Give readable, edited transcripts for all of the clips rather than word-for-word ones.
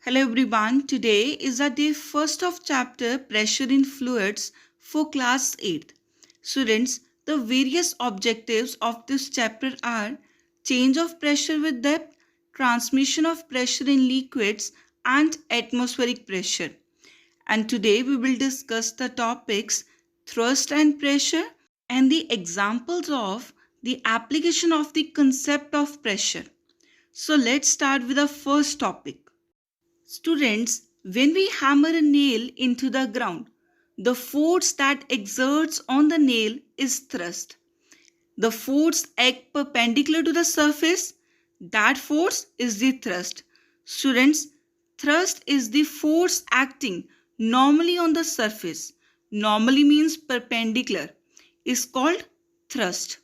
Hello everyone. Today is the day first of chapter Pressure in Fluids for class 8. Students, the various objectives of this chapter are change of pressure with depth, transmission of pressure in liquids and atmospheric pressure. And today we will discuss the topics thrust and pressure and the examples of the application of the concept of pressure. So let's start with the first topic. Students, when we hammer a nail into the ground, the force that exerts on the nail is thrust. The force acts perpendicular to the surface. That force is the thrust. Students, thrust is the force acting normally on the surface. Normally means perpendicular. Is called thrust.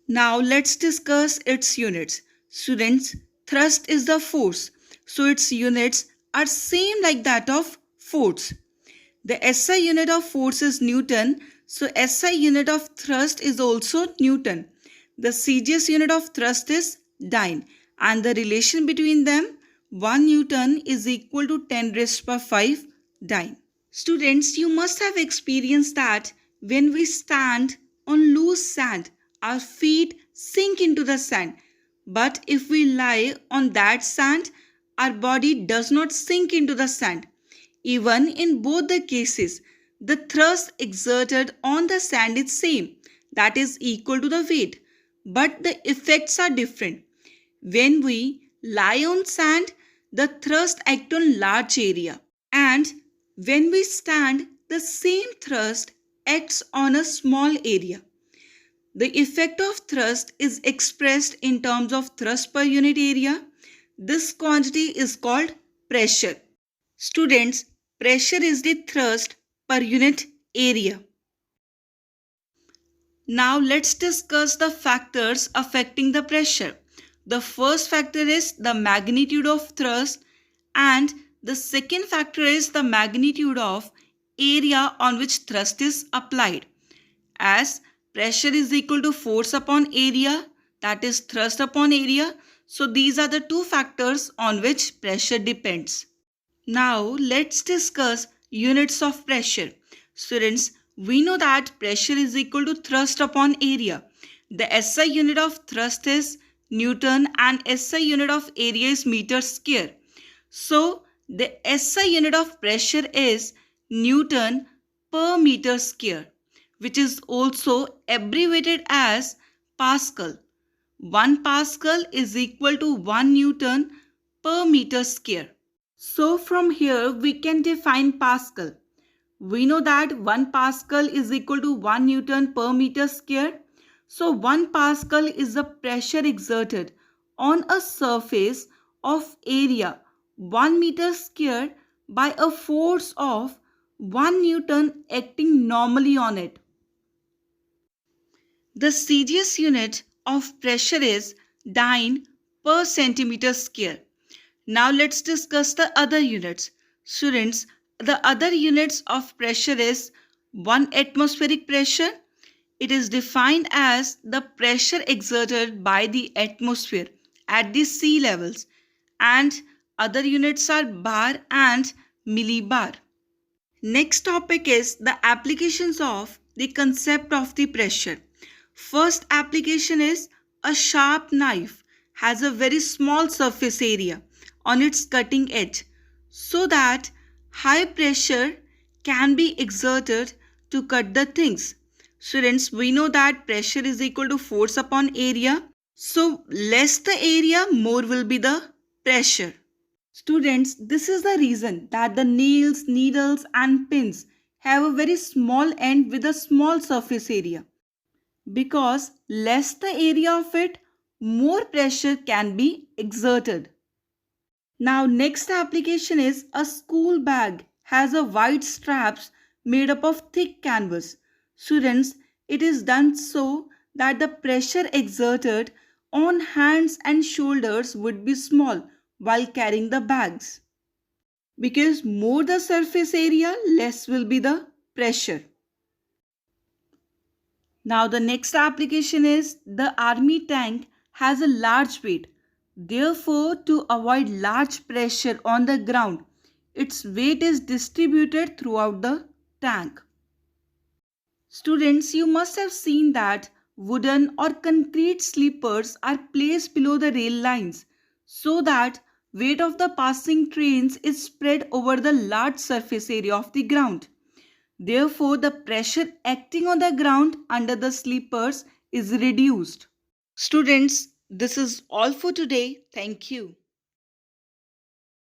Now let's discuss its units. Students, thrust is the force, so its units are same like that of force. The SI unit of force is Newton, so SI unit of thrust is also Newton. The CGS unit of thrust is dyne, and the relation between them 1 Newton is equal to 10 raised to power 5 dyne. Students, you must have experienced that when we stand on loose sand, our feet sink into the sand. But if we lie on that sand, our body does not sink into the sand. Even in both the cases, the thrust exerted on the sand is same, that is equal to the weight. But the effects are different. When we lie on sand, the thrust acts on large area, and when we stand, the same thrust acts on a small area. The effect of thrust is expressed in terms of thrust per unit area. This quantity is called pressure. Students, pressure is the thrust per unit area. Now let's discuss the factors affecting the pressure. The first factor is the magnitude of thrust, and the second factor is the magnitude of area on which thrust is applied. As pressure is equal to force upon area, that is thrust upon area. So these are the two factors on which pressure depends. Now let's discuss units of pressure. Students, we know that pressure is equal to thrust upon area. The SI unit of thrust is Newton and SI unit of area is meter square. So the SI unit of pressure is Newton per meter square, which is also abbreviated as Pascal. 1 Pascal is equal to 1 Newton per meter square. So from here we can define Pascal. We know that 1 Pascal is equal to 1 Newton per meter square. So 1 Pascal is the pressure exerted on a surface of area 1 meter square by a force of 1 Newton acting normally on it. The CGS unit of pressure is dyne per centimeter square. Now let's discuss the other units. Students, the other units of pressure is 1 atmospheric pressure. It is defined as the pressure exerted by the atmosphere at the sea levels, and other units are bar and millibar. Next topic is the applications of the concept of the pressure. First application is a sharp knife has a very small surface area on its cutting edge, so that high pressure can be exerted to cut the things. Students, we know that pressure is equal to force upon area. So less the area, more will be the pressure. Students, this is the reason that the nails, needles and pins have a very small end with a small surface area. Because less the area of it, more pressure can be exerted. Now next application is a school bag has a wide straps made up of thick canvas. Students, it is done so that the pressure exerted on hands and shoulders would be small while carrying the bags. Because more the surface area, less will be the pressure. Now the next application is the army tank has a large weight. Therefore, to avoid large pressure on the ground, its weight is distributed throughout the tank. Students, you must have seen that wooden or concrete sleepers are placed below the rail lines so that weight of the passing trains is spread over the large surface area of the ground. Therefore, the pressure acting on the ground under the sleepers is reduced. Students, this is all for today. Thank you.